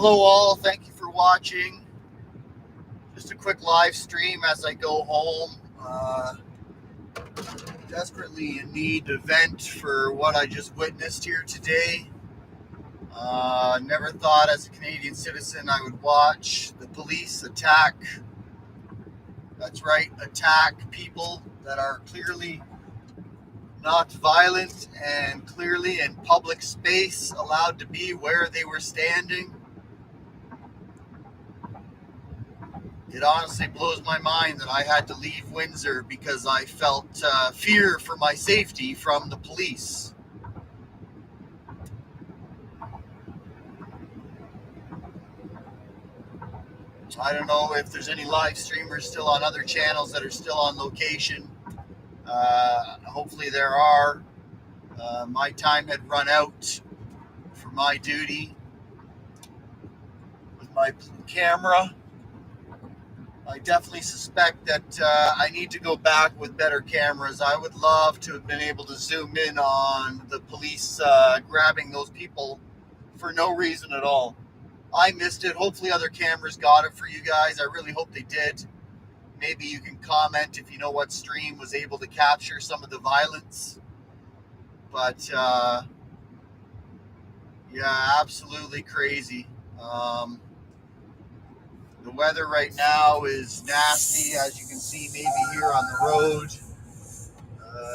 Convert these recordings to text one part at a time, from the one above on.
Hello all, thank you for watching. Just a quick live stream as I go home. Desperately in need to vent for what I just witnessed here today. Never thought as a Canadian citizen I would watch the police attack, that's right, attack people that are clearly not violent and clearly in public space, allowed to be where they were standing. It honestly blows my mind that I had to leave Windsor because I felt fear for my safety from the police. I don't know if there's any live streamers still on other channels that are still on location. Hopefully there are. My time had run out for my duty with my camera. I definitely suspect that I need to go back with better cameras. I would love to have been able to zoom in on the police grabbing those people for no reason at all. I missed it. Hopefully other cameras got it for you guys. I really hope they did. Maybe you can comment if you know what stream was able to capture some of the violence. But yeah, absolutely crazy. The weather right now is nasty, as you can see maybe here on the road.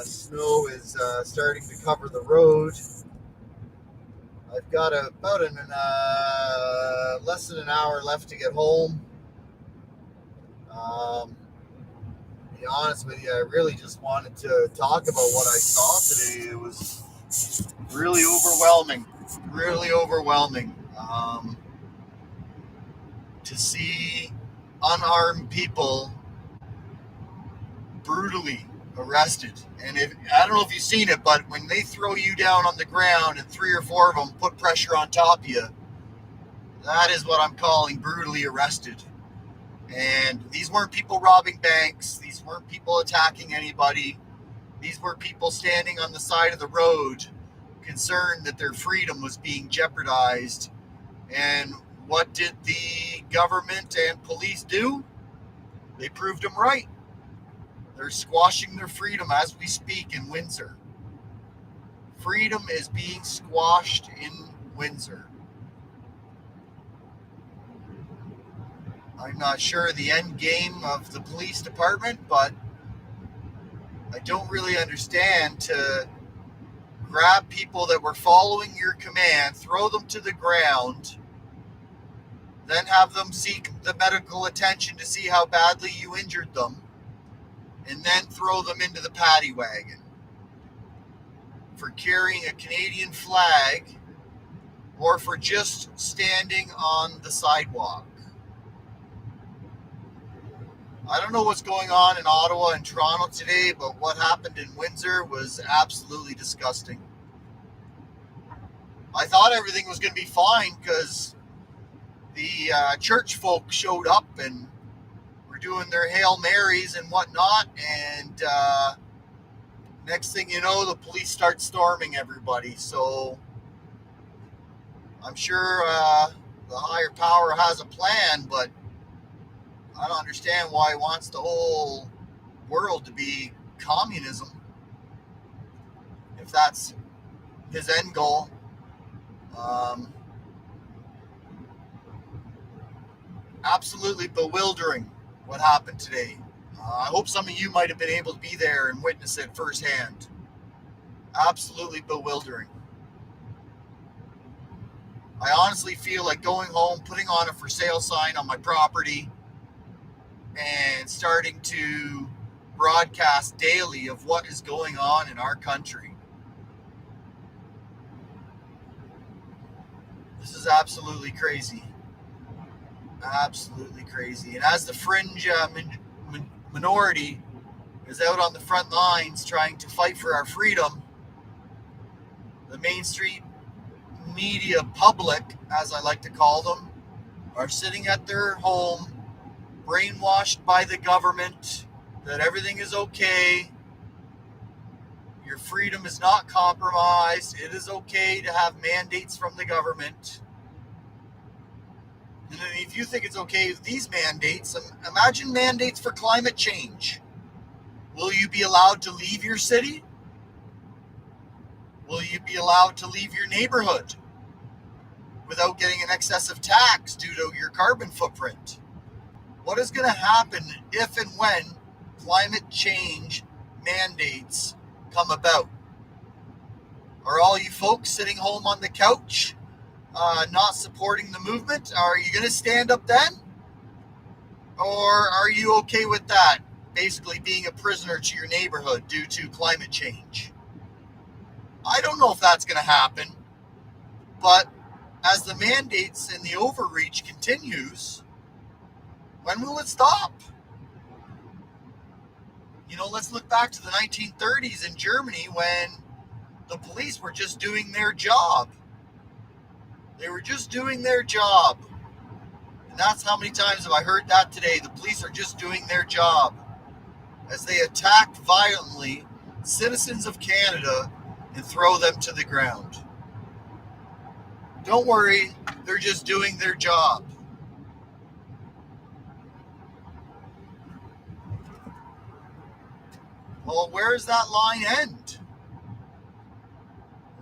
Snow is starting to cover the road. I've got about less than an hour left to get home. To be honest with you, I really just wanted to talk about what I saw today. It was really overwhelming. Really overwhelming. To see unarmed people brutally arrested. And I don't know if you've seen it, but when they throw you down on the ground and 3 or 4 of them put pressure on top of you, that is what I'm calling brutally arrested. And these weren't people robbing banks. These weren't people attacking anybody. These were people standing on the side of the road, concerned that their freedom was being jeopardized. And what did the government and police do? They proved them right. They're squashing their freedom as we speak in Windsor. Freedom is being squashed in Windsor. I'm not sure the end game of the police department, but I don't really understand to grab people that were following your command, throw them to the ground, then have them seek the medical attention to see how badly you injured them, and then throw them into the paddy wagon for carrying a Canadian flag or for just standing on the sidewalk. I don't know what's going on in Ottawa and Toronto today, but what happened in Windsor was absolutely disgusting. I thought everything was going to be fine because the church folk showed up and were doing their Hail Marys and whatnot, and next thing you know, the police start storming everybody. So I'm sure the higher power has a plan, but I don't understand why he wants the whole world to be communism, if that's his end goal. Absolutely bewildering what happened today. I hope some of you might have been able to be there and witness it firsthand. Absolutely bewildering. I honestly feel like going home, putting on a for sale sign on my property, and starting to broadcast daily of what is going on in our country. This is absolutely crazy. Absolutely crazy. And as the fringe minority is out on the front lines trying to fight for our freedom, the mainstream media public, as I like to call them, are sitting at their home, brainwashed by the government that everything is okay. Your freedom is not compromised. It is okay to have mandates from the government. And if you think it's okay with these mandates, imagine mandates for climate change. Will you be allowed to leave your city? Will you be allowed to leave your neighborhood without getting an excessive tax due to your carbon footprint? What is going to happen if and when climate change mandates come about? Are all you folks sitting home on the couch, not supporting the movement? Are you going to stand up then? Or are you okay with that? Basically being a prisoner to your neighborhood due to climate change. I don't know if that's going to happen, but as the mandates and the overreach continues, when will it stop? Let's look back to the 1930s in Germany when the police were just doing their job. They were just doing their job. And that's how many times have I heard that today. The police are just doing their job as they attack violently citizens of Canada and throw them to the ground. Don't worry, they're just doing their job. Well, where does that line end?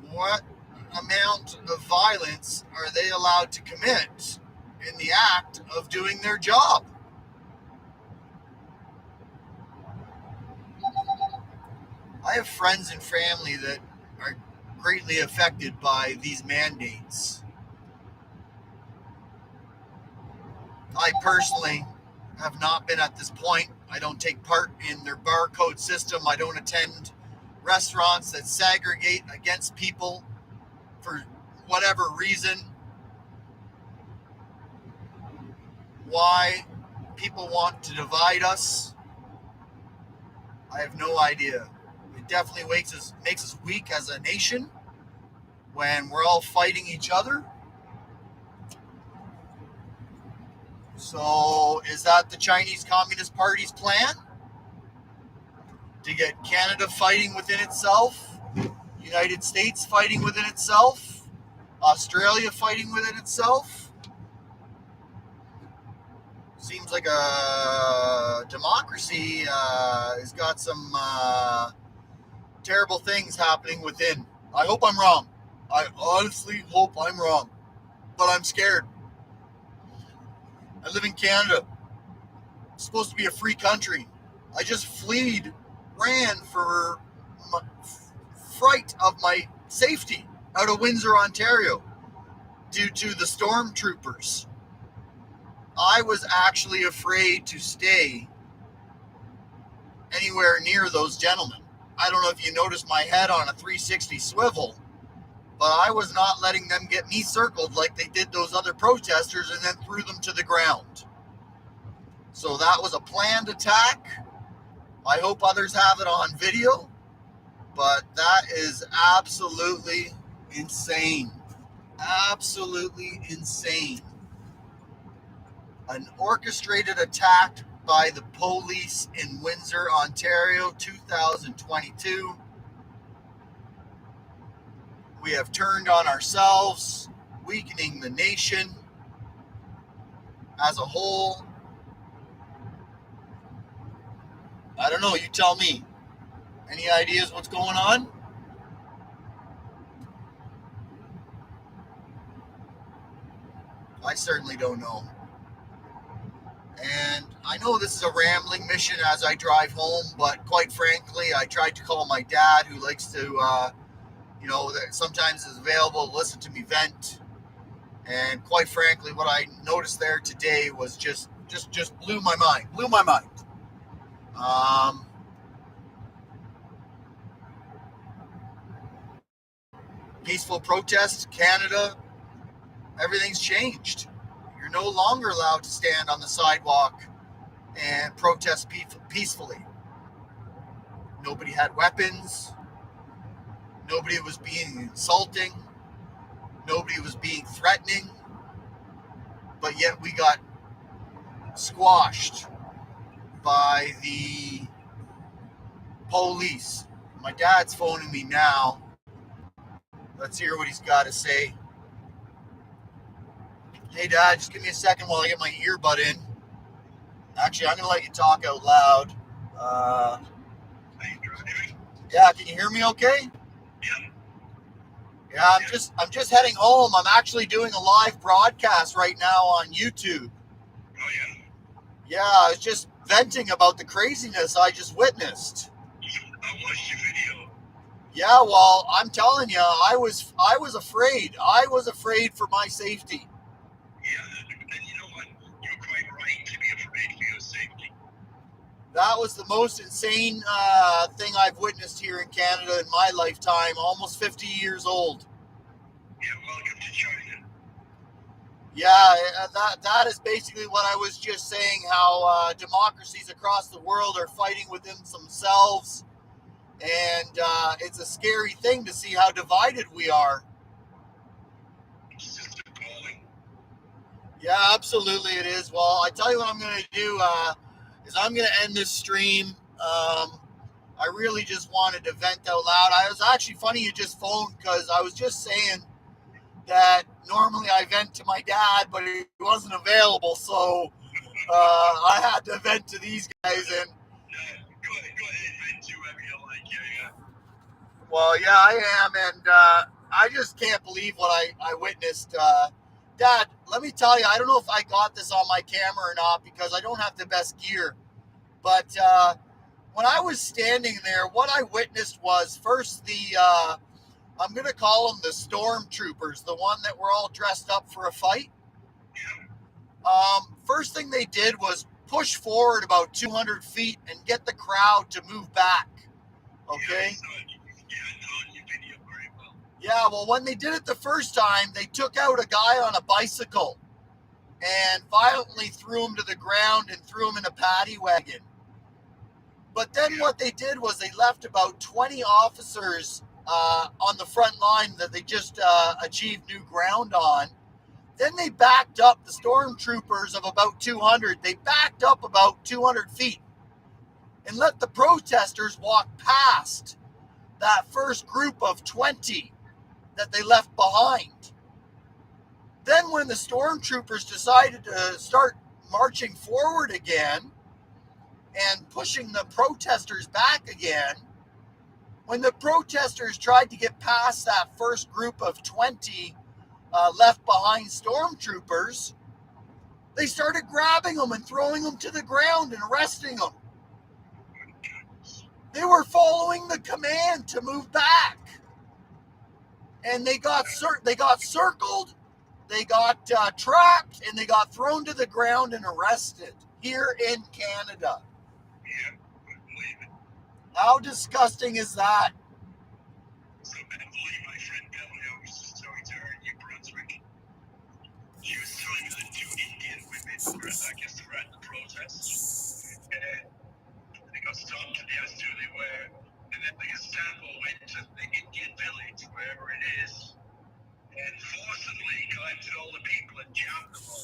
What amount of violence are they allowed to commit in the act of doing their job? I have friends and family that are greatly affected by these mandates. I personally have not been at this point. I don't take part in their barcode system. I don't attend restaurants that segregate against people for whatever reason. Why people want to divide us, I have no idea. It definitely makes us weak as a nation when we're all fighting each other. So is that the Chinese Communist Party's plan? To get Canada fighting within itself, United States fighting within itself, Australia fighting within itself? Seems like a democracy has got some terrible things happening within. I hope I'm wrong. I honestly hope I'm wrong. But I'm scared. I live in Canada. It's supposed to be a free country. I just ran for fright of my safety out of Windsor, Ontario, due to the stormtroopers. I was actually afraid to stay anywhere near those gentlemen. I don't know if you noticed my head on a 360 swivel, but I was not letting them get me circled like they did those other protesters and then threw them to the ground. So that was a planned attack. I hope others have it on video, but that is absolutely insane. Absolutely insane. An orchestrated attack by the police in Windsor, Ontario, 2022. We have turned on ourselves, weakening the nation as a whole. I don't know, you tell me. Any ideas what's going on? I certainly don't know. And I know this is a rambling mission as I drive home, but quite frankly, I tried to call my dad, who likes to, that sometimes is available to listen to me vent. And quite frankly, what I noticed there today was just blew my mind. Peaceful protest, Canada, everything's changed. You're no longer allowed to stand on the sidewalk and protest peacefully. Nobody had weapons. Nobody was being insulting. Nobody was being threatening. But yet we got squashed by the police. My dad's phoning me now. Let's hear what he's got to say. Hey, Dad, just give me a second while I get my earbud in. Actually, I'm gonna let you talk out loud. Uh, yeah, can you hear me? Okay. Yeah, I'm just heading home. I'm actually doing a live broadcast right now on YouTube. Oh yeah. Yeah, I was just venting about the craziness I just witnessed. I watched your video. Yeah, well, I'm telling you, I was afraid. I was afraid for my safety. Yeah, and you know what? You're quite right to be afraid for your safety. That was the most insane thing I've witnessed here in Canada in my lifetime. Almost 50 years old. Yeah, welcome to China. Yeah, that is basically what I was just saying. How democracies across the world are fighting within themselves, and it's a scary thing to see how divided we are. It's just appalling. Yeah, absolutely it is. Well, I tell you what I'm going to do is I'm going to end this stream. I really just wanted to vent out loud. I was actually funny you just phoned because I was just saying that normally I vent to my dad, but he wasn't available, so I had to vent to these guys. And Yeah, go ahead, vent to whoever you like. Yeah. well, yeah, I am, and I just can't believe what I witnessed. Dad, let me tell you, I don't know if I got this on my camera or not because I don't have the best gear. But when I was standing there, what I witnessed was first I'm going to call them the stormtroopers, the one that were all dressed up for a fight. First thing they did was push forward about 200 feet and get the crowd to move back. Okay? Yeah, well, when they did it the first time, they took out a guy on a bicycle and violently threw him to the ground and threw him in a paddy wagon. But then what they did was they left about 20 officers on the front line that they just achieved new ground on. Then they backed up the stormtroopers of about 200. They backed up about 200 feet and let the protesters walk past that first group of 20 that they left behind. Then when the stormtroopers decided to start marching forward again and pushing the protesters back again, when the protesters tried to get past that first group of 20 left behind stormtroopers, they started grabbing them and throwing them to the ground and arresting them. They were following the command to move back. And they got circled, they got trapped, and they got thrown to the ground and arrested here in Canada. Yeah, I believe it. How disgusting is that? So thankfully, my friend Billy, I was just talking to her in New Brunswick. She was telling me that two Indian women were, I guess, they were at the protests. And they got stopped and they asked who they were. And then the Gestapo went to the Indian village, wherever it is, and forcibly collected all the people and jabbed them all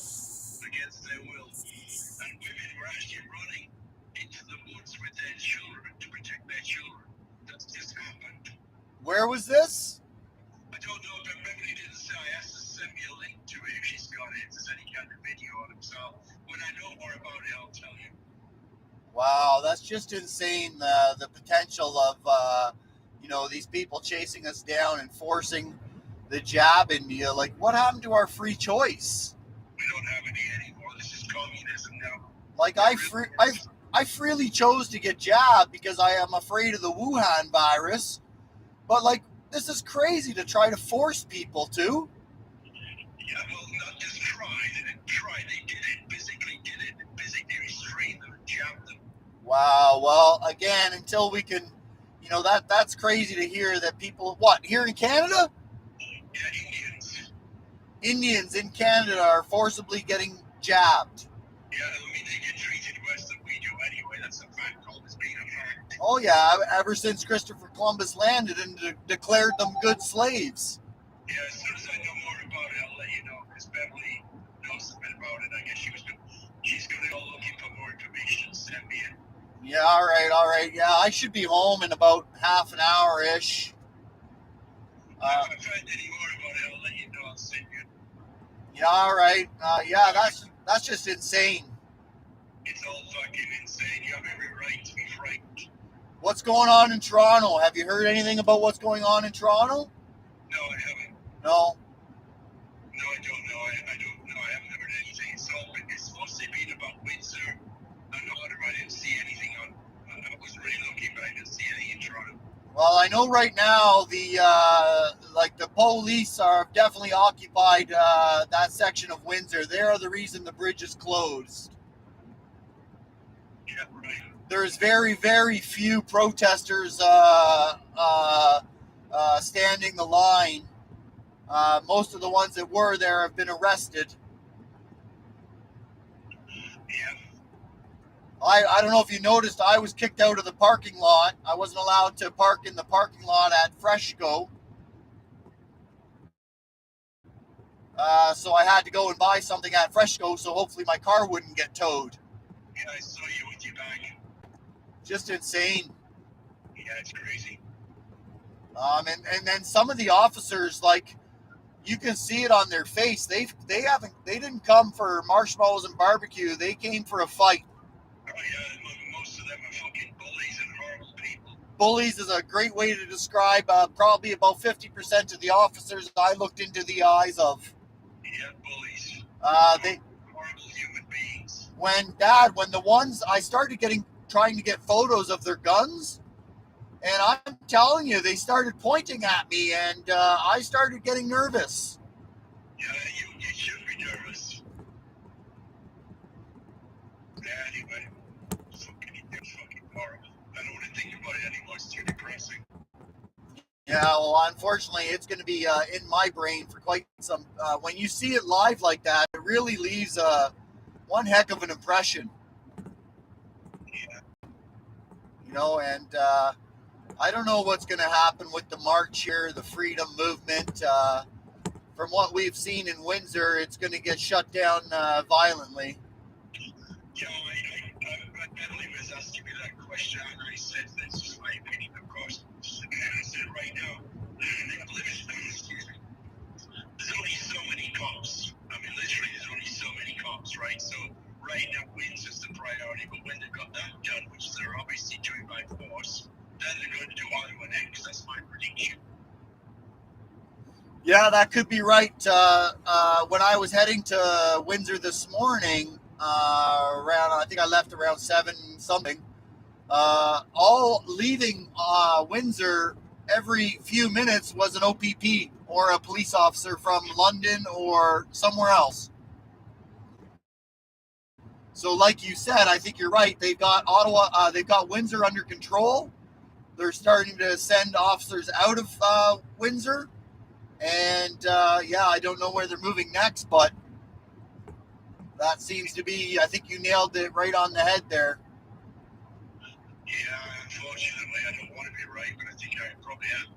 against their will. And women were actually running into the woods with their children to protect their children. That's just happened. Where was this? I don't know, but Beverly didn't say. I asked her to send me a link to it if she's got it, if there's any kind of video on it. So when I know more about it, I'll tell you. Wow, that's just insane. The potential of these people chasing us down and forcing the jab in you. Like, what happened to our free choice? We don't have any anymore. This is communism now. Like, I freely chose to get jabbed because I am afraid of the Wuhan virus. But like, this is crazy to try to force people to. Yeah, well, not just try. They didn't try. They did it. Physically did it. Physically restrained them and jabbed them. Wow. Well, again, until we can, that's crazy to hear that people, what, here in Canada? Yeah, Indians. Indians in Canada are forcibly getting jabbed. Yeah, I mean, they get treated worse than we do anyway. That's a fact. Always been a fact. Oh, yeah, ever since Christopher Columbus landed and declared them good slaves. Yeah, as soon as I know more about it, I'll let you know, because Beverly knows a bit about it. I guess she's going to go looking for more information and send me it. Yeah, all right. Yeah, I should be home in about half an hour-ish. If I find any more about it, I'll let you know. I'll send you. Yeah, all right. Yeah, that's just insane. It's all fucking insane. You have every right to be frightened. What's going on in Toronto? Have you heard anything about what's going on in Toronto? No, I haven't. No. No, I don't know. I don't know. I haven't heard anything. It's mostly been about Windsor. I didn't see anything on. I was really looking, but I didn't see anything in Toronto. Well, I know right now the police are definitely occupied that section of Windsor. They're the reason the bridge is closed. Yeah, right. There's very, very few protesters standing the line. Most of the ones that were there have been arrested. Yeah. I don't know if you noticed, I was kicked out of the parking lot. I wasn't allowed to park in the parking lot at Freshco. So I had to go and buy something at Freshco, so hopefully my car wouldn't get towed. Yeah, I saw you with your bag. Just insane. Yeah, it's crazy. And then some of the officers, like, you can see it on their face. They didn't come for marshmallows and barbecue. They came for a fight. Oh, yeah, most of them are fucking bullies and horrible people. Bullies is a great way to describe probably about 50% of the officers I looked into the eyes of. Yeah, bullies. They Horrible human beings. when the ones I started trying to get photos of their guns, and I'm telling you, they started pointing at me, and I started getting nervous. Yeah, you should be nervous. Yeah, anyway, it's fucking horrible. I don't want to think about it anymore. It's too depressing. Yeah, well, unfortunately, it's going to be in my brain for quite some. When you see it live like that, it really leaves one heck of an impression. Yeah. And I don't know what's going to happen with the march here, the freedom movement. From what we've seen in Windsor, it's going to get shut down violently. Yeah, I Emily was asking me that question, and I said that's just my opinion, of course. And I said right now, excuse me, there's only so many cops. I mean, literally, there's only so many cops, right? So right now, Windsor's the priority, but when they've got that done, which they're obviously doing by force, then they're going to do Ottawa next. That's my prediction. Yeah, that could be right. When I was heading to Windsor this morning, I think I left around 7 something. All leaving Windsor every few minutes was an OPP or a police officer from London or somewhere else. So, like you said, I think you're right. They've got they've got Windsor under control. They're starting to send officers out of Windsor. And I don't know where they're moving next, but that seems to be, I think you nailed it right on the head there. Yeah, unfortunately, I don't want to be right, but I think I probably am.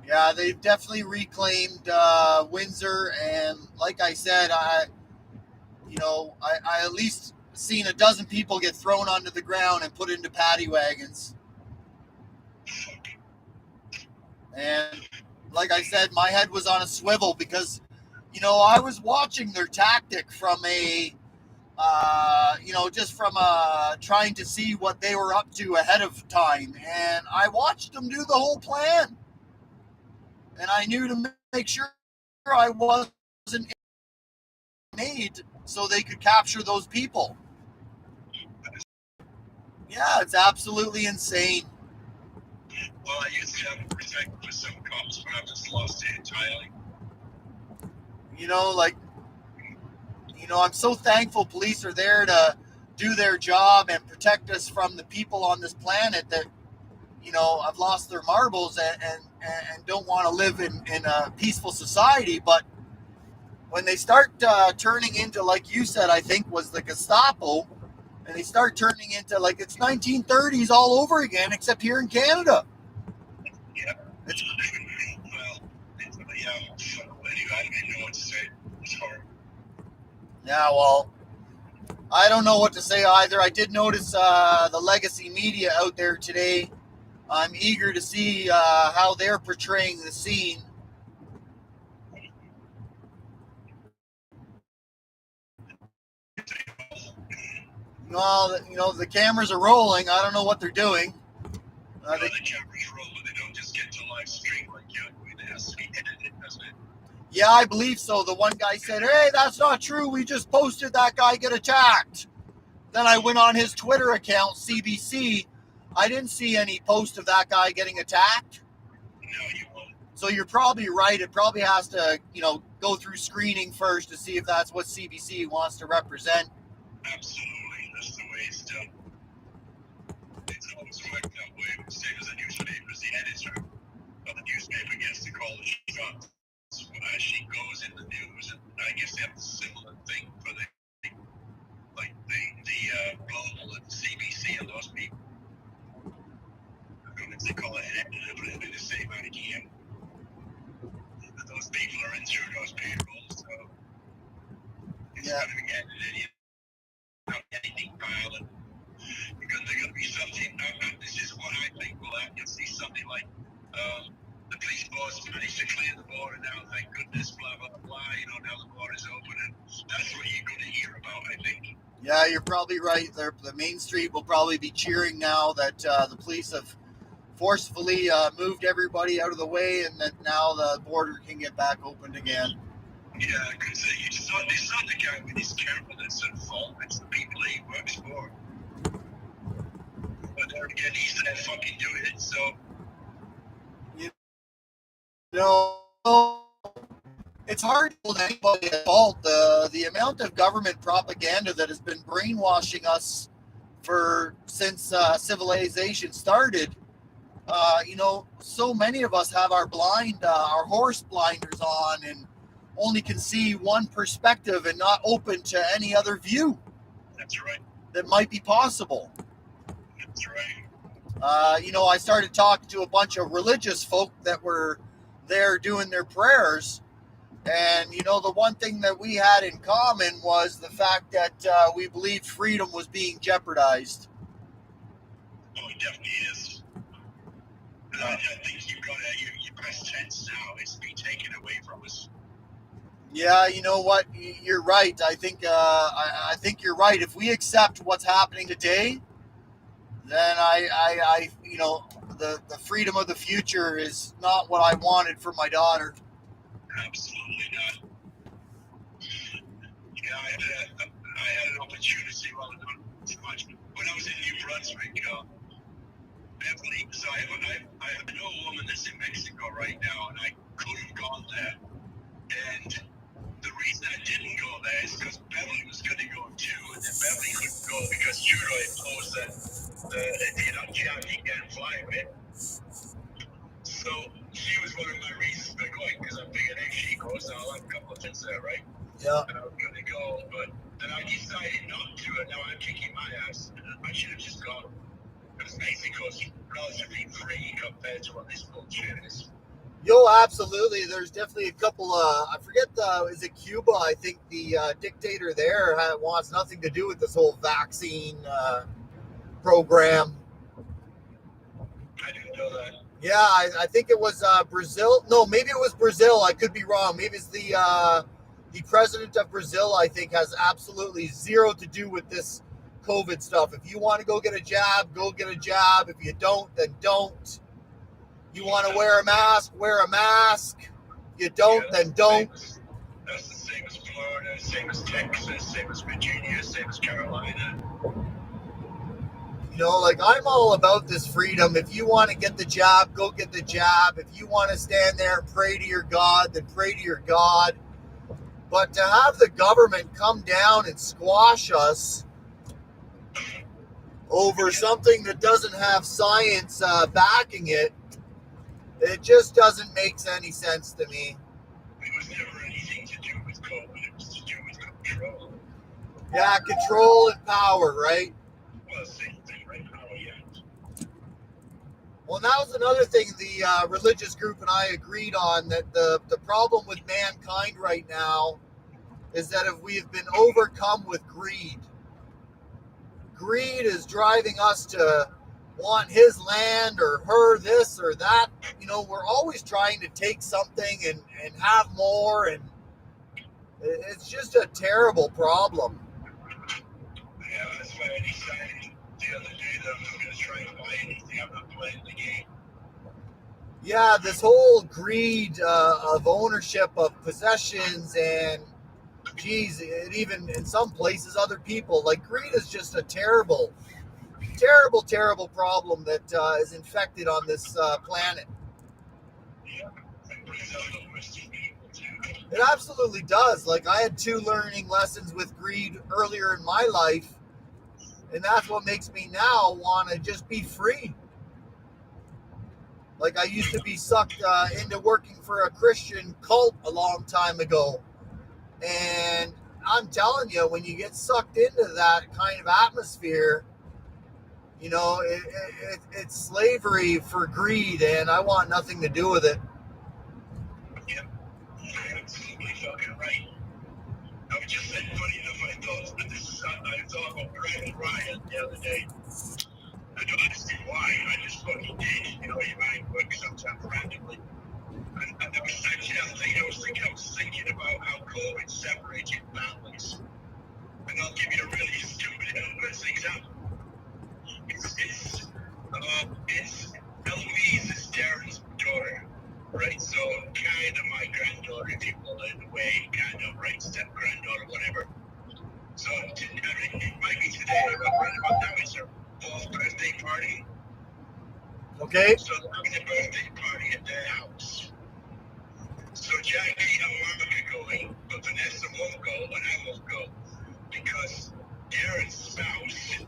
Yeah, they've definitely reclaimed Windsor, and like I said, I at least seen a dozen people get thrown onto the ground and put into paddy wagons. And like I said, my head was on a swivel because, I was watching their tactic from just from trying to see what they were up to ahead of time. And I watched them do the whole plan. And I knew to make sure I wasn't made so they could capture those people. Yeah, it's absolutely insane. Well, I used to have respect for some cops, but I've just lost it entirely. I'm so thankful police are there to do their job and protect us from the people on this planet that, have lost their marbles and don't want to live in a peaceful society. But when they start turning into, like you said, I think was the Gestapo, and they start turning into like it's 1930s all over again, except here in Canada. Yeah. Anyway, I don't even know what to say. It's horrible. Yeah, well, I don't know what to say either. I did notice the legacy media out there today. I'm eager to see how they're portraying the scene. Well, the cameras are rolling. I don't know what they're doing. The cameras roll, but they don't just get to live stream like you. It has to be edited, doesn't it? Yeah, I believe so. The one guy said, "Hey, that's not true. We just posted that guy get attacked." Then I went on his Twitter account, CBC. I didn't see any post of that guy getting attacked. No, you won't. So you're probably right. It probably has to, go through screening first to see if that's what CBC wants to represent. Absolutely. That's the way it's done. It's always worked that way. Same as the newspapers. The editor of the newspaper gets to call the shots as she goes in the news. And I guess they have a similar thing for the Global and CBC and those people. I don't know if they call it an editor, but it'll be the same idea. Those people are in through those payrolls, so it's going to be edited. Anything violent, because there's going to be something. This is what I think. You'll see something like the police force managed to clear the border now. Thank goodness. Blah blah blah. Now the border's open, and that's what you're going to hear about. I think. Yeah, you're probably right. The main street will probably be cheering now that the police have forcefully moved everybody out of the way, and that now the border can get back opened again. Yeah, because it's not the guy with his camera that's at fault. It's the people he works for. But there again, he's there fucking doing it. So. It's hard to hold anybody at fault. The amount of government propaganda that has been brainwashing us since civilization started. So many of us have our horse blinders on, and only can see one perspective and not open to any other view. That's right. That might be possible. That's right. I started talking to a bunch of religious folk that were there doing their prayers. And, the one thing that we had in common was the fact that we believed freedom was being jeopardized. Oh, it definitely is. I think you've got your best chance now is to be taken away from us. Yeah, you know what? You're right. I think you're right. If we accept what's happening today, then the freedom of the future is not what I wanted for my daughter. Absolutely not. Yeah, I had an opportunity, well, not too much, when I was in New Brunswick, Beverly, so I know a woman that's in Mexico right now, and I could have gone there, and the reason I didn't go there is because Beverly was going to go too, and then Beverly couldn't go because Trudeau imposed that jab he can't fly with. So she was one of my reasons for going, because I figured if she goes, I'll have a couple of things there, right? Yeah. And I was going to go, but then I decided not to, and now I'm kicking my ass. I should have just gone, because Mexico's relatively free compared to what this bullshit is. Yo, absolutely. There's definitely a couple. I forget. Is it Cuba? I think the dictator there wants nothing to do with this whole vaccine program. I didn't know that. Yeah, I think it was Brazil. No, maybe it was Brazil. I could be wrong. Maybe it's the president of Brazil. I think has absolutely zero to do with this COVID stuff. If you want to go get a jab, go get a jab. If you don't, then don't. You want to wear a mask, wear a mask. You don't, then don't. That's the same as Florida, same as Texas, same as Virginia, same as Carolina. I'm all about this freedom. If you want to get the jab, go get the jab. If you want to stand there and pray to your God, then pray to your God. But to have the government come down and squash us over something that doesn't have science backing it, it just doesn't make any sense to me. It was never anything to do with COVID. It was to do with control. Yeah, control and power, right? Well, same thing, right? Power, yeah. Well, that was another thing the religious group and I agreed on, that the problem with mankind right now is that if we have been overcome with greed. Greed is driving us to want his land or her this or that. We're always trying to take something and have more, and it's just a terrible problem. Yeah, that's why I decided the other day that I'm not going to try and buy anything. I'm not playing the game. Yeah, this whole greed of ownership of possessions and, geez, it even in some places other people, like greed is just a terrible, terrible, terrible problem that is infected on this planet. Yeah, and brings out the worst in people too. It absolutely does. Like I had 2 learning lessons with greed earlier in my life, and that's what makes me now want to just be free. Like I used to be sucked into working for a Christian cult a long time ago. And I'm telling you, when you get sucked into that kind of atmosphere, you know, it's slavery for greed, and I want nothing to do with it. Yep, you're absolutely fucking right. I was just saying, funny enough, I thought about Brad Ryan the other day. I don't understand why. I just fucking did. You know, your mind works sometimes randomly. And there was actually a thing I was thinking about how COVID separated families. And I'll give you a really stupid example. It's Eloise is Darren's daughter, right? So kind of my granddaughter, if you will, in a way, kind of, right? Step granddaughter, whatever. So it might be today, right about now, it's her 4th birthday party. Okay? So they're having a birthday party at their house. So Jackie and Monica are going, but Vanessa won't go, and I won't go. Because Darren's spouse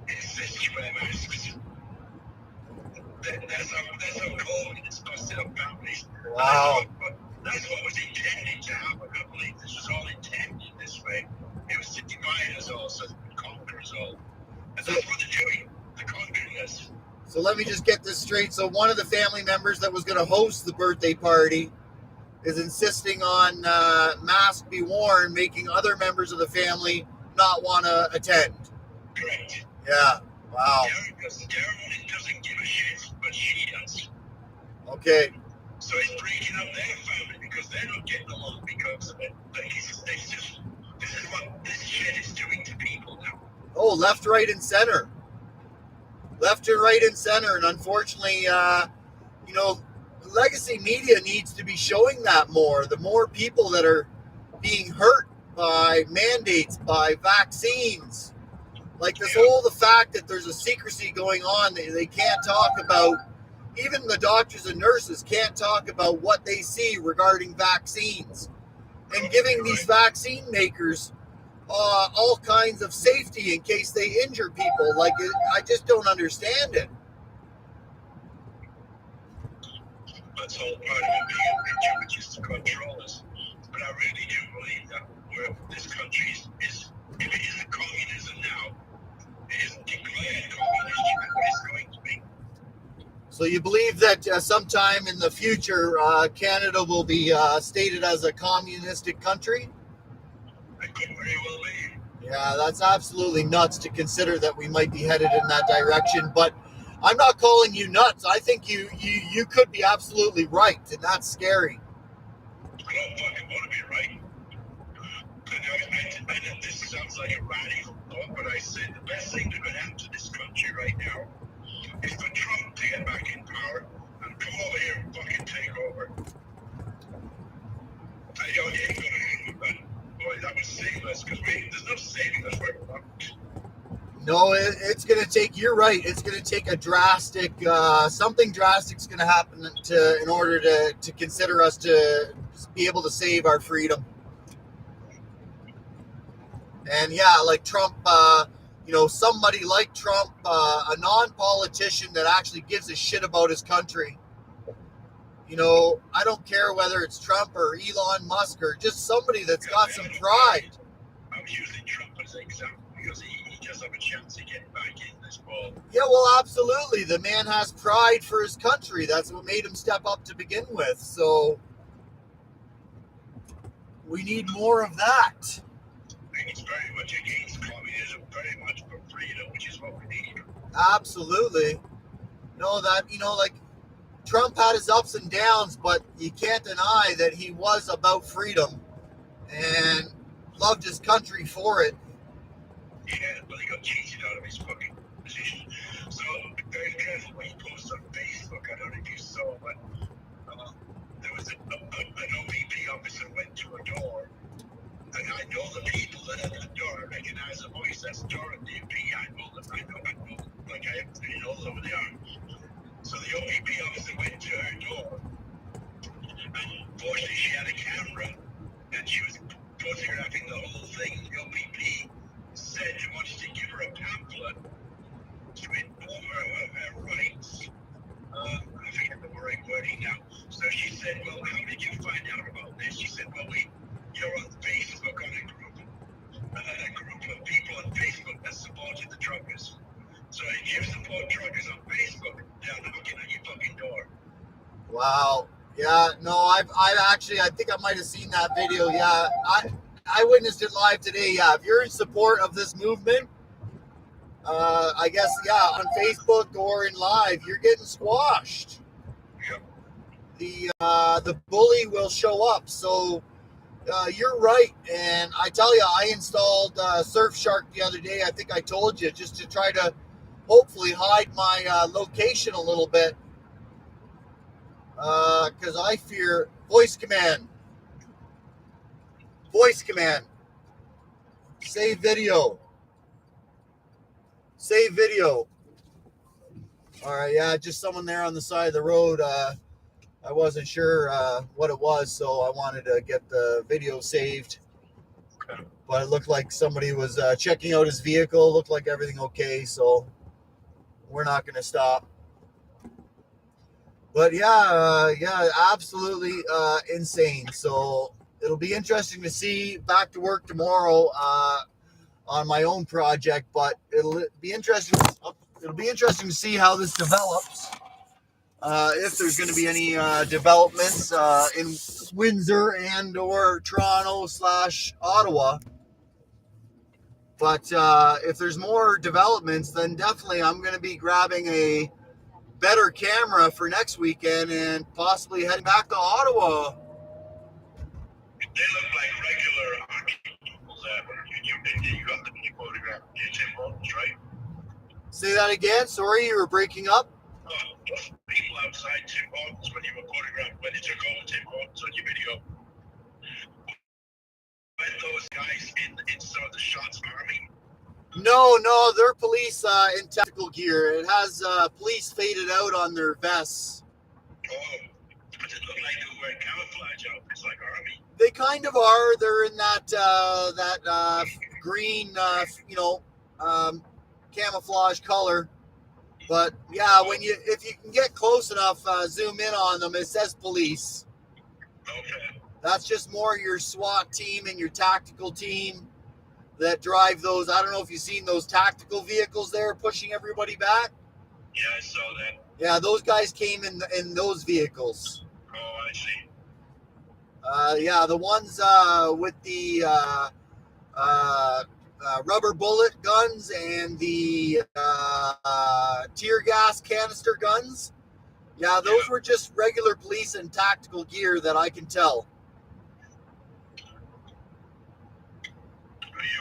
insists you wear masks. That's how COVID is busted up families. Wow. That's what was intended to happen. I believe this was all intended this way. It was to divide us all so that we conquer us all. And that's what they're doing. They're conquering us. So let me just get this straight. So one of the family members that was going to host the birthday party is insisting on mask be worn, making other members of the family not want to attend. Correct. Yeah. Wow. Darren doesn't give a shit, but she does. Okay. So it's breaking up their family because they're not getting along because of it. Like this is what this shit is doing to people now. Oh, left, right, and center. Left and right and center. And unfortunately, you know, legacy media needs to be showing that more. The more people that are being hurt by mandates, by vaccines, like this whole, the fact that there's a secrecy going on, they can't talk about, even the doctors and nurses can't talk about what they see regarding vaccines, and giving these vaccine makers all kinds of safety in case they injure people. Like, I just don't understand it. That's all part of it being a picture, which is to control us. But I really do believe that this country is, if it isn't communism now, it isn't declared communist, it's going to be. So you believe that sometime in the future, Canada will be stated as a communistic country? I could very well be. Yeah, that's absolutely nuts to consider that we might be headed in that direction. But I'm not calling you nuts. I think you could be absolutely right, and that's scary. I don't fucking want to be right. I know this sounds like a radical thought, but I said the best thing that could happen to this country right now is for Trump to get back in power and come over here and fucking take over. I don't ain't gonna hang with that. Boy, that would save us, because there's no saving us where we're not. No, it's going to take, you're right, it's going to take a drastic, something drastic is going to happen in order to consider us to be able to save our freedom. And yeah, like Trump, you know, somebody like Trump, a non-politician that actually gives a shit about his country. You know, I don't care whether it's Trump or Elon Musk or just somebody that's got some pride. I was using Trump as an example because he does have a chance of getting back in this ball. Yeah, well, absolutely. The man has pride for his country. That's what made him step up to begin with. So we need more of that. And he's very much against communism, very much for freedom, which is what we need. Absolutely. No, that, you know, like Trump had his ups and downs, but you can't deny that he was about freedom and loved his country for it. Yeah, but he got cheated out of his fucking position. So be very careful what you post on Facebook. I don't know if you saw, but there was an OVP officer went to a door, and I know the people that are at that door. I recognize the voice. That's Dorothy and P. I know them. I know them. Like I absolutely know them who they are. So the OVP officer went to her door, and fortunately she had a camera, and she was photographing the whole thing. The OVP said he wanted to give her a pamphlet to inform her of her rights. I forget the right wording now. So she said, well, how did you find out about this? She said, well, you're on Facebook on a group of people on Facebook that supported the truckers. So if you support truckers on Facebook, they're knocking on your fucking door. Wow. Yeah, no, I've actually, I think I might have seen that video. Yeah, I witnessed it live today. Yeah, if you're in support of this movement, I guess, yeah, on Facebook or in live, you're getting squashed. Yep. The bully will show up. So you're right. And I tell you, I installed Surfshark the other day. I think I told you, just to try to hopefully hide my location a little bit. Because I fear voice command. Voice command. Save video. Save video. All right, yeah, just someone there on the side of the road. I wasn't sure what it was, so I wanted to get the video saved. But it looked like somebody was checking out his vehicle. Looked like everything okay, so we're not going to stop. But yeah, absolutely insane. So it'll be interesting to see. Back to work tomorrow on my own project, but it'll be interesting. It'll be interesting to see how this develops. If there's going to be any developments in Windsor and or Toronto / Ottawa. But if there's more developments, then definitely I'm going to be grabbing a better camera for next weekend and possibly heading back to Ottawa. They look like regular people that you got the photograph of Tim Hortons, right? Say that again. Sorry, you were breaking up. Those people outside Tim Hortons when you were photographed, when you took over Tim Hortons on your video, when those guys in some of the shots army. No, they're police in tactical gear. It has police faded out on their vests. Oh, does it look like they were wearing camouflage outfits like army? They kind of are. They're in that green, camouflage color. But yeah, if you can get close enough, zoom in on them. It says police. Okay. That's just more your SWAT team and your tactical team that drive those. I don't know if you've seen those tactical vehicles there pushing everybody back. Yeah, I saw that. Yeah, those guys came in those vehicles. Oh, I see. Yeah, the ones with the rubber bullet guns and the tear gas canister guns. Yeah, those were just regular police in tactical gear that I can tell. You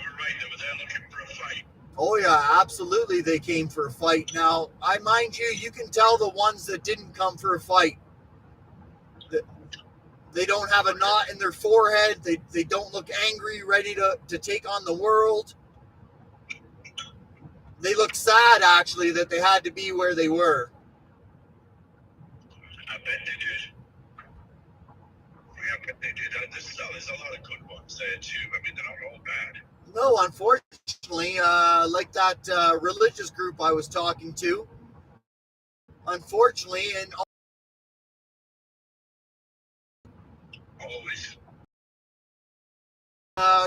were right. They were there looking for a fight. Oh yeah, absolutely. They came for a fight. Now, mind you, you can tell the ones that didn't come for a fight. They don't have a knot in their forehead. They don't look angry, ready to take on the world. They look sad, actually, that they had to be where they were. I bet they did. Yeah, I bet they did. There's a lot of good ones there, too. I mean, they're not all bad. No, unfortunately, like that religious group I was talking to, unfortunately, and Always.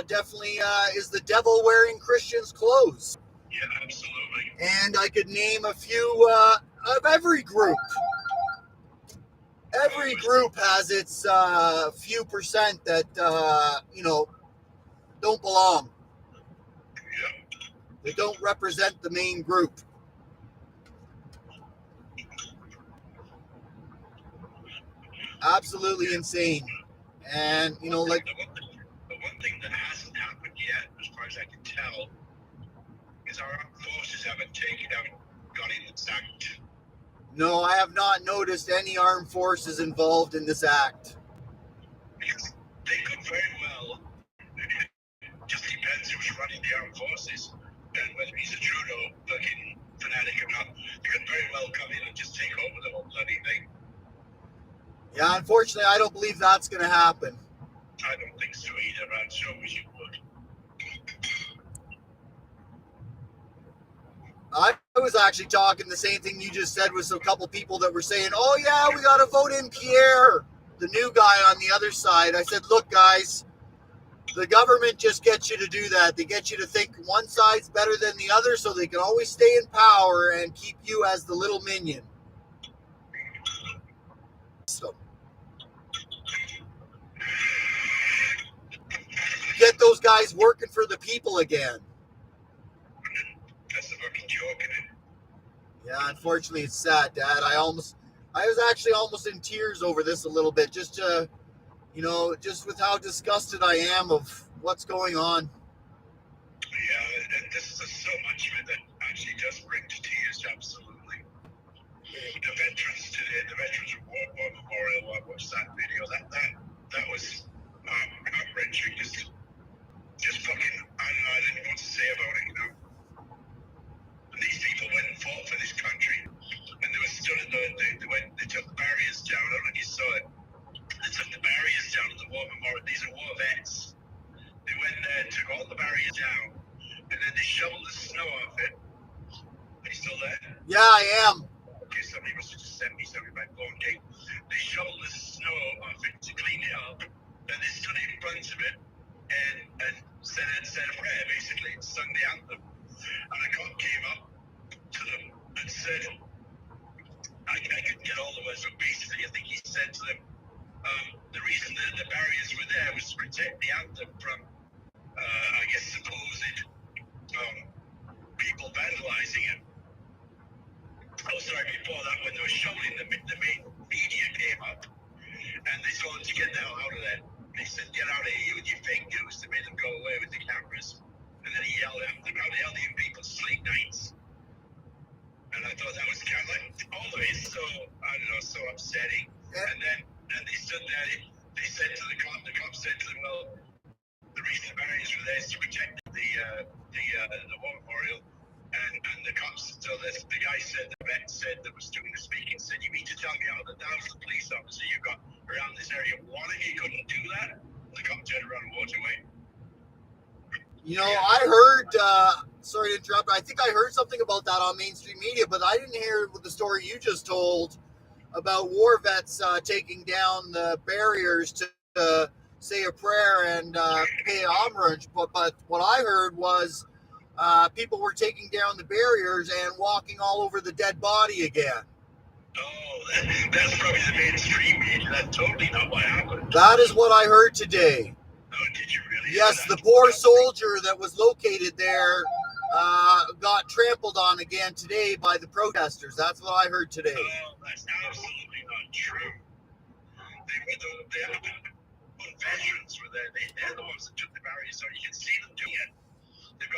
definitely is the devil wearing Christians' clothes. Yeah, absolutely. And I could name a few of every group. Every group has its few percent that, don't belong. Yeah. They don't represent the main group. Absolutely insane. And, the one thing that hasn't happened yet, as far as I can tell, Because our armed forces haven't got in this act. No, I have not noticed any armed forces involved in this act. Because they could very well, it just depends who's running the armed forces, and whether he's a Trudeau fucking fanatic or not. They could very well come in and just take over the whole bloody thing. Yeah, unfortunately, I don't believe that's going to happen. I don't think so either. I'm sure wish it would. I was actually talking the same thing you just said with a couple people that were saying, oh, yeah, we got to vote in Pierre, the new guy on the other side. I said, look, guys, the government just gets you to do that. They get you to think one side's better than the other so they can always stay in power and keep you as the little minion. So, get those guys working for the people again. That's a fucking joke, isn't it? Yeah, unfortunately, it's sad, Dad. I was actually almost in tears over this a little bit, just with how disgusted I am of what's going on. Yeah, and this is so much of it that actually does bring to tears, absolutely. The veterans today, the Veterans War Memorial, I watched that video. That was heart-wrenching. Just fucking, I don't know, I didn't know what to say about it, you know. And these people went and fought for this country, and they were stood at they took the barriers down. I don't know if you saw it. They took the barriers down at the war memorial. These are war vets. They went there, took all the barriers down, and then they shoveled the snow off it. Are you still there? Yeah, I am. Okay, somebody must have just sent me something by phone. Okay, they shoveled the snow off it to clean it up, and they stood in front of it and said a prayer, basically, and sung the anthem. And a cop came up to them and said, I couldn't get all the words, but basically, I think he said to them, the reason that the barriers were there was to protect the anthem from, I guess, supposed people vandalizing it. Oh, sorry, before that, when they were showing, the main media came up, and they told them to get the hell out of there. They said, get out of here, you and your fake news. They made them go away with the cameras. And then he yelled at them, how the hell do you people sleep nights? And I thought that was kind of like, always so, I don't know, so upsetting. And they stood there, they said to the cop said to them, well, the reason the barriers were there is to protect the war memorial. And the cops, so the guy said, the vet said that was doing the speaking, said, you mean to tell me out of the thousands of police officers you got around this area, one of you couldn't do that? The cop turned around and walked away. You know, I heard, sorry to interrupt, I think I heard something about that on mainstream media, but I didn't hear the story you just told about war vets taking down the barriers to say a prayer and pay homage. But what I heard was people were taking down the barriers and walking all over the dead body again. Oh, that's probably the mainstream media. That's totally not what happened. That is what I heard today. Oh, did you really? Yes, the poor soldier that was located there got trampled on again today by the protesters. That's what I heard today. Oh, that's absolutely not true. The veterans were there. They're the ones that took the barriers, so you can see them doing it. They've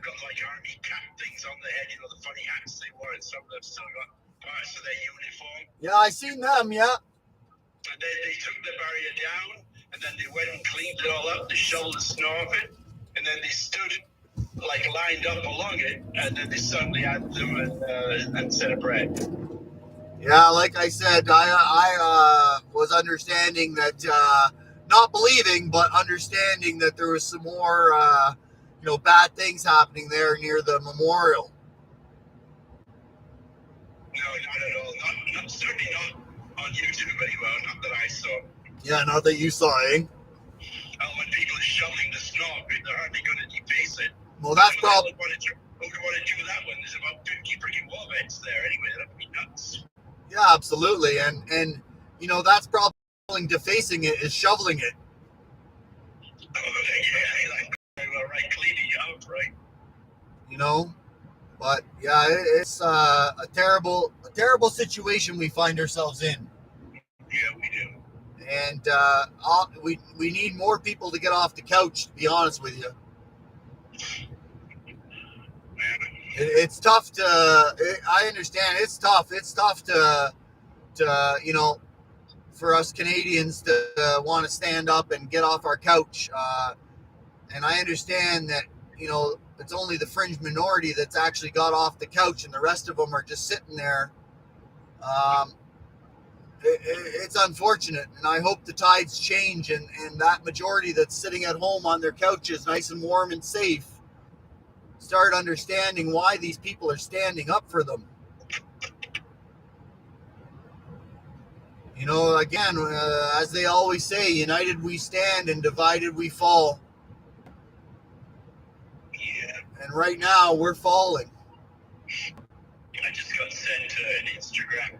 got like army cap things on their head, you know, the funny hats they wore, and some of them still got parts of their uniform. Yeah, I seen them, yeah. And they took the barrier down, and then they went and cleaned it all up. They shoveled the snow off it, and then they stood like lined up along it, and then they sung the anthem and said a prayer. Yeah, like I said, I was understanding that, not believing, but understanding that there was some more, bad things happening there near the memorial. No, not at all. Not certainly not on YouTube anyway. Not that I saw. Yeah, not that you saw, eh? When people are shoveling the snow, they're hardly going to deface it. Well, that's probably. Who would want to do that when there's about 50 freaking war vets there anyway? That'd be nuts. Yeah, absolutely, and that's probably defacing it is shoveling it. Oh, yeah, like right, cleaning it up, right? But yeah, it's a terrible situation we find ourselves in. Yeah, we do. And we need more people to get off the couch, to be honest with you. It's tough to. I understand. It's tough. It's tough to for us Canadians to want to stand up and get off our couch. And I understand that it's only the fringe minority that's actually got off the couch, and the rest of them are just sitting there. Um, it's unfortunate, and I hope the tides change, and that majority that's sitting at home on their couches, nice and warm and safe, start understanding why these people are standing up for them. Again, as they always say, united we stand and divided we fall. Yeah. And right now, we're falling. I just got sent an Instagram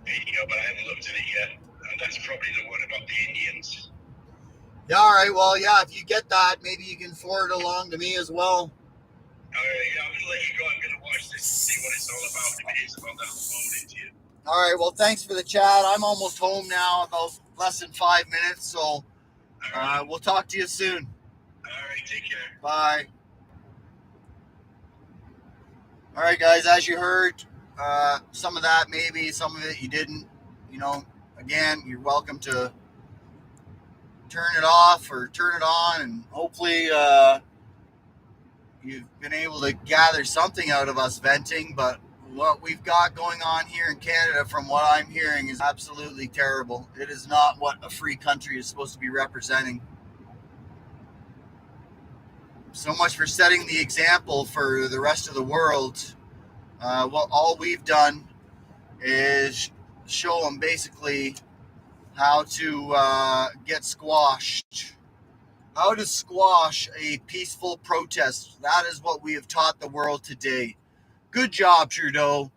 video, but I haven't looked at it yet. And that's probably the one about the Indians. Yeah, all right. Well, yeah, if you get that, maybe you can forward it along to me as well. Yeah, I'm going to let you go. I'm going to watch this and see what it's all about. If it is about that, I'll forward it to you. All right. Well, thanks for the chat. I'm almost home now, about less than 5 minutes. So we'll talk to you soon. All right. Take care. Bye. All right, guys. As you heard, some of that maybe, some of it you didn't. Again, you're welcome to turn it off or turn it on, and hopefully you've been able to gather something out of us venting. But what we've got going on here in Canada, from what I'm hearing, is absolutely terrible. It is not what a free country is supposed to be representing. So much for setting the example for the rest of the world. All we've done is show them basically how to get squashed. How to squash a peaceful protest. That is what we have taught the world today. Good job, Trudeau.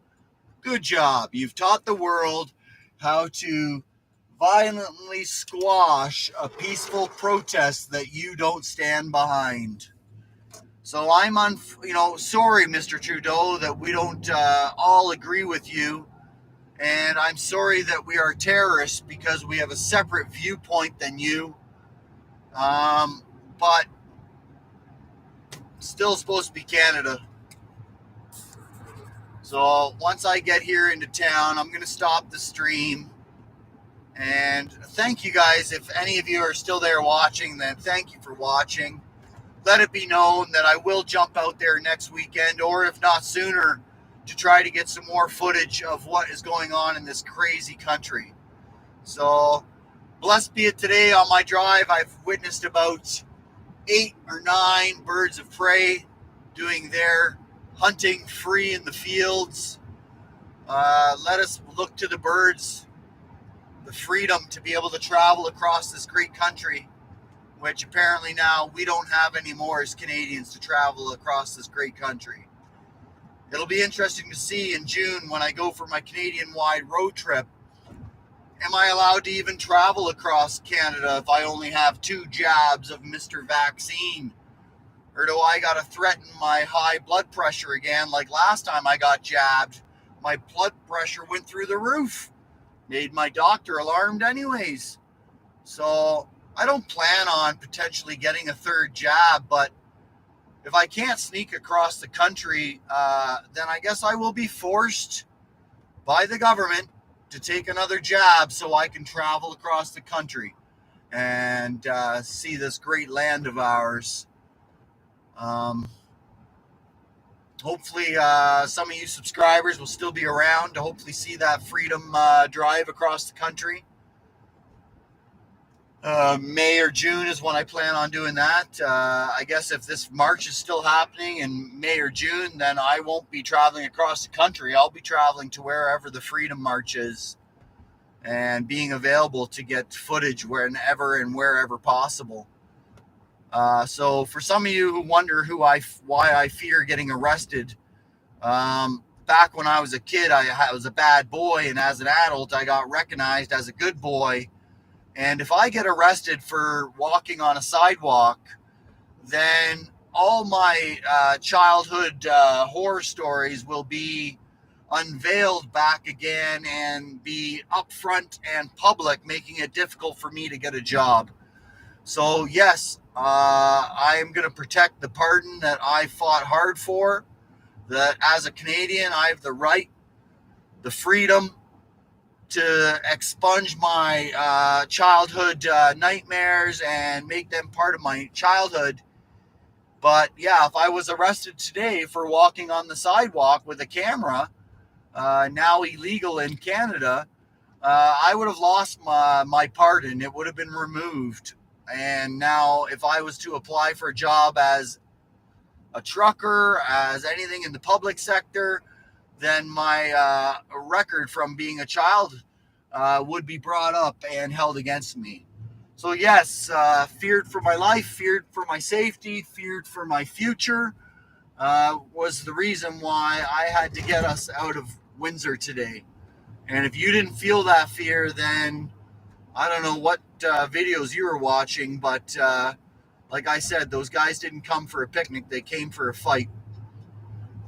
Good job. You've taught the world how to violently squash a peaceful protest that you don't stand behind. So I'm sorry, Mr. Trudeau, that we don't all agree with you. And I'm sorry that we are terrorists because we have a separate viewpoint than you. But still supposed to be Canada. So once I get here into town, I'm going to stop the stream. And thank you guys. If any of you are still there watching, then thank you for watching. Let it be known that I will jump out there next weekend, or if not sooner, to try to get some more footage of what is going on in this crazy country. So blessed be it today on my drive. I've witnessed about 8 or 9 birds of prey doing their hunting free in the fields. Let us look to the birds, the freedom to be able to travel across this great country, which apparently now we don't have anymore as Canadians to travel across this great country. It'll be interesting to see in June when I go for my Canadian-wide road trip. Am I allowed to even travel across Canada if I only have 2 jabs of Mr. Vaccine? Or do I got to threaten my high blood pressure again? Like last time I got jabbed, my blood pressure went through the roof. Made my doctor alarmed anyways. So I don't plan on potentially getting a 3rd jab, but if I can't sneak across the country, then I guess I will be forced by the government to take another jab so I can travel across the country and see this great land of ours. Hopefully some of you subscribers will still be around to hopefully see that freedom drive across the country. May or June is when I plan on doing that. I guess if this march is still happening in May or June, then I won't be traveling across the country. I'll be traveling to wherever the Freedom March is and being available to get footage whenever and wherever possible. So for some of you who wonder why I fear getting arrested, back when I was a kid, I was a bad boy, and as an adult, I got recognized as a good boy. And if I get arrested for walking on a sidewalk, then all my childhood horror stories will be unveiled back again and be upfront and public, making it difficult for me to get a job. So yes, I am going to protect the pardon that I fought hard for, that as a Canadian, I have the right, the freedom to expunge my childhood nightmares and make them part of my childhood. But yeah, if I was arrested today for walking on the sidewalk with a camera, now illegal in Canada, I would have lost my pardon. It would have been removed. And now, if I was to apply for a job as a trucker, as anything in the public sector, then my record from being a child would be brought up and held against me. So, yes, feared for my life, feared for my safety, feared for my future was the reason why I had to get us out of Windsor today. And if you didn't feel that fear, then I don't know what videos you were watching, but like I said, those guys didn't come for a picnic. They came for a fight.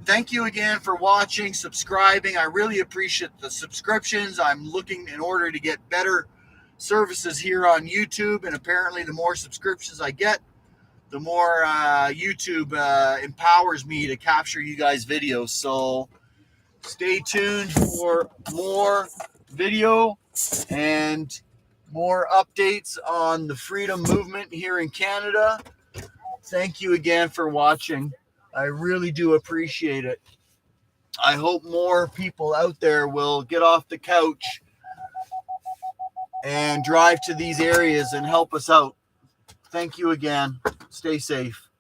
Thank you again for watching, subscribing. I really appreciate the subscriptions. I'm looking in order to get better services here on YouTube, and apparently the more subscriptions I get, the more YouTube empowers me to capture you guys' videos. So stay tuned for more video and more updates on the freedom movement here in Canada. Thank you again for watching. I really do appreciate it. I hope more people out there will get off the couch and drive to these areas and help us out. Thank you again. Stay safe.